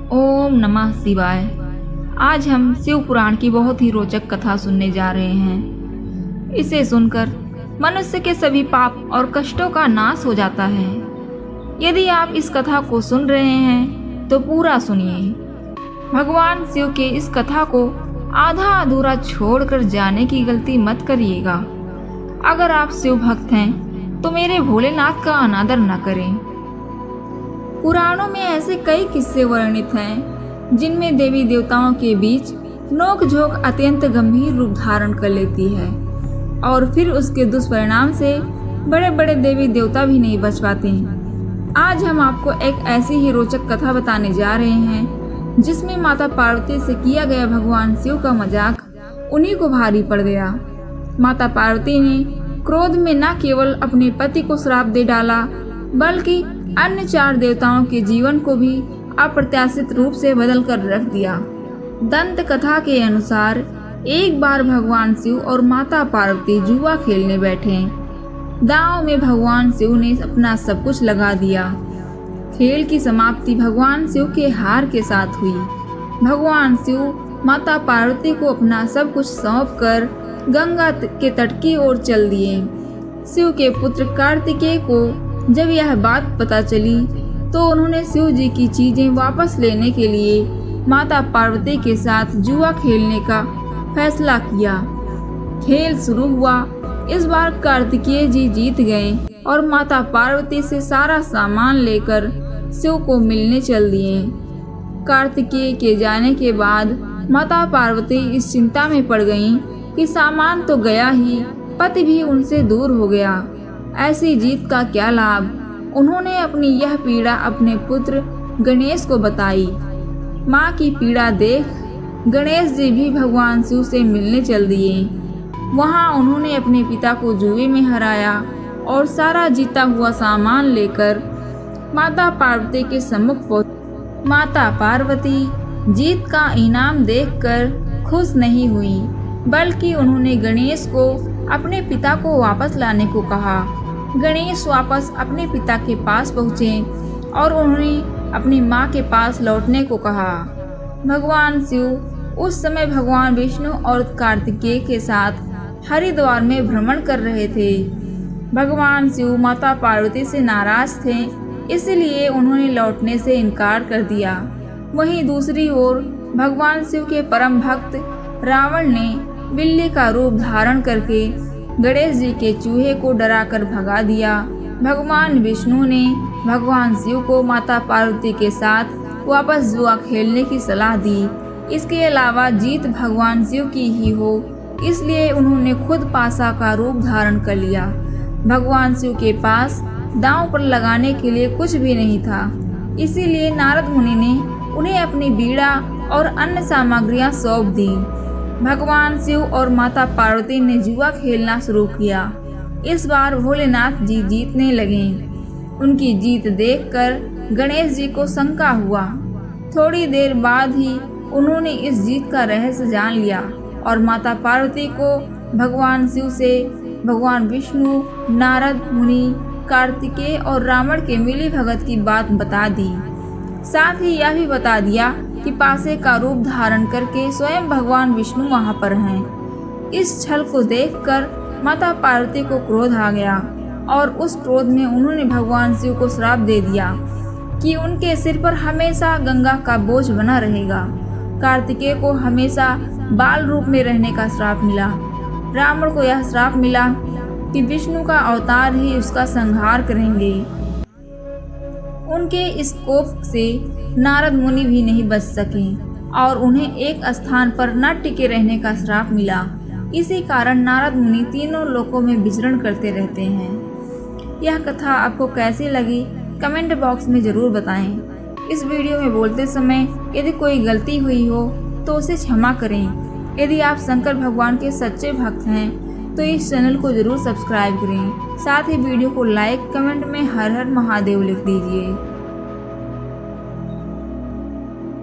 ओम नमः शिवाय। आज हम शिव पुराण की बहुत ही रोचक कथा सुनने जा रहे हैं। इसे सुनकर मनुष्य के सभी पाप और कष्टों का नाश हो जाता है। यदि आप इस कथा को सुन रहे हैं तो पूरा सुनिए। भगवान शिव के इस कथा को आधा अधूरा छोड़कर जाने की गलती मत करिएगा। अगर आप शिव भक्त हैं तो मेरे भोलेनाथ का अनादर न करें। पुराणों में ऐसे कई किस्से वर्णित हैं जिनमें देवी देवताओं के बीच नोक-झोंक अत्यंत गंभीर रूप धारण कर लेती है और फिर उसके दुष्परिणाम से बड़े बड़े देवी देवता भी नहीं बच पाते। आज हम आपको एक ऐसी ही रोचक कथा बताने जा रहे हैं जिसमें माता पार्वती से किया गया भगवान शिव का मजाक उन्हीं को भारी पड़ गया। माता पार्वती ने क्रोध में न केवल अपने पति को श्राप दे डाला बल्कि अन्य 4 देवताओं के जीवन को भी अप्रत्याशित रूप से बदल कर रख दिया। दंत कथा के अनुसार एक बार भगवान शिव और माता पार्वती जुआ खेलने बैठे। दांव में भगवान शिव ने अपना सब कुछ लगा दिया। खेल की समाप्ति भगवान शिव के हार के साथ हुई। भगवान शिव माता पार्वती को अपना सब कुछ सौंप कर गंगा के तट की ओर चल दिए। शिव के पुत्र कार्तिकेय को जब यह बात पता चली तो उन्होंने शिव जी की चीजें वापस लेने के लिए माता पार्वती के साथ जुआ खेलने का फैसला किया। खेल शुरू हुआ। इस बार कार्तिकेय जी जीत गए और माता पार्वती से सारा सामान लेकर शिव को मिलने चल दिए। कार्तिकेय के जाने के बाद माता पार्वती इस चिंता में पड़ गईं कि सामान तो गया ही, पति भी उनसे दूर हो गया। ऐसी जीत का क्या लाभ। उन्होंने अपनी यह पीड़ा अपने पुत्र गणेश को बताई। माँ की पीड़ा देख गणेश जी भी भगवान शिव से मिलने चल दिए। वहाँ उन्होंने अपने पिता को जुए में हराया और सारा जीता हुआ सामान लेकर माता पार्वती के सम्मुख पहुँचे। माता पार्वती जीत का इनाम देखकर खुश नहीं हुई बल्कि उन्होंने गणेश को अपने पिता को वापस लाने को कहा। गणेश वापस अपने पिता के पास पहुँचे और उन्होंने अपनी माँ के पास लौटने को कहा। भगवान शिव उस समय भगवान विष्णु और कार्तिकेय के साथ हरिद्वार में भ्रमण कर रहे थे। भगवान शिव माता पार्वती से नाराज थे, इसलिए उन्होंने लौटने से इनकार कर दिया। वहीं दूसरी ओर भगवान शिव के परम भक्त रावण ने बिल्ली का रूप धारण करके गणेश जी के चूहे को डराकर भगा दिया। भगवान विष्णु ने भगवान शिव को माता पार्वती के साथ वापस जुआ खेलने की सलाह दी। इसके अलावा जीत भगवान शिव की ही हो, इसलिए उन्होंने खुद पासा का रूप धारण कर लिया। भगवान शिव के पास दांव पर लगाने के लिए कुछ भी नहीं था, इसीलिए नारद मुनि ने उन्हें अपनी बीड़ा और अन्य सामग्रियां सौंप दी। भगवान शिव और माता पार्वती ने जुआ खेलना शुरू किया। इस बार भोलेनाथ जी जीतने लगे। उनकी जीत देखकर गणेश जी को शंका हुआ। थोड़ी देर बाद ही उन्होंने इस जीत का रहस्य जान लिया और माता पार्वती को भगवान शिव से भगवान विष्णु, नारद मुनि, कार्तिकेय और रावण के मिली भगत की बात बता दी। साथ ही यह भी बता दिया कि पासे का रूप धारण करके स्वयं भगवान विष्णु वहां पर हैं। इस छल को देखकर माता पार्वती को क्रोध आ गया और उस क्रोध में उन्होंने भगवान शिव को श्राप दे दिया कि उनके सिर पर हमेशा गंगा का बोझ बना रहेगा। कार्तिकेय को हमेशा बाल रूप में रहने का श्राप मिला। रावण को यह श्राप मिला कि विष्णु का अवतार ही उसका संहार करेंगे। उनके इस कोप से नारद मुनि भी नहीं बच सके और उन्हें एक स्थान पर न टिके रहने का श्राप मिला। इसी कारण नारद मुनि तीनों लोकों में विचरण करते रहते हैं। यह कथा आपको कैसी लगी कमेंट बॉक्स में ज़रूर बताएं। इस वीडियो में बोलते समय यदि कोई गलती हुई हो तो उसे क्षमा करें। यदि आप शंकर भगवान के सच्चे भक्त हैं तो इस चैनल को जरूर सब्सक्राइब करें। साथ ही वीडियो को लाइक, कमेंट में हर हर महादेव लिख दीजिए।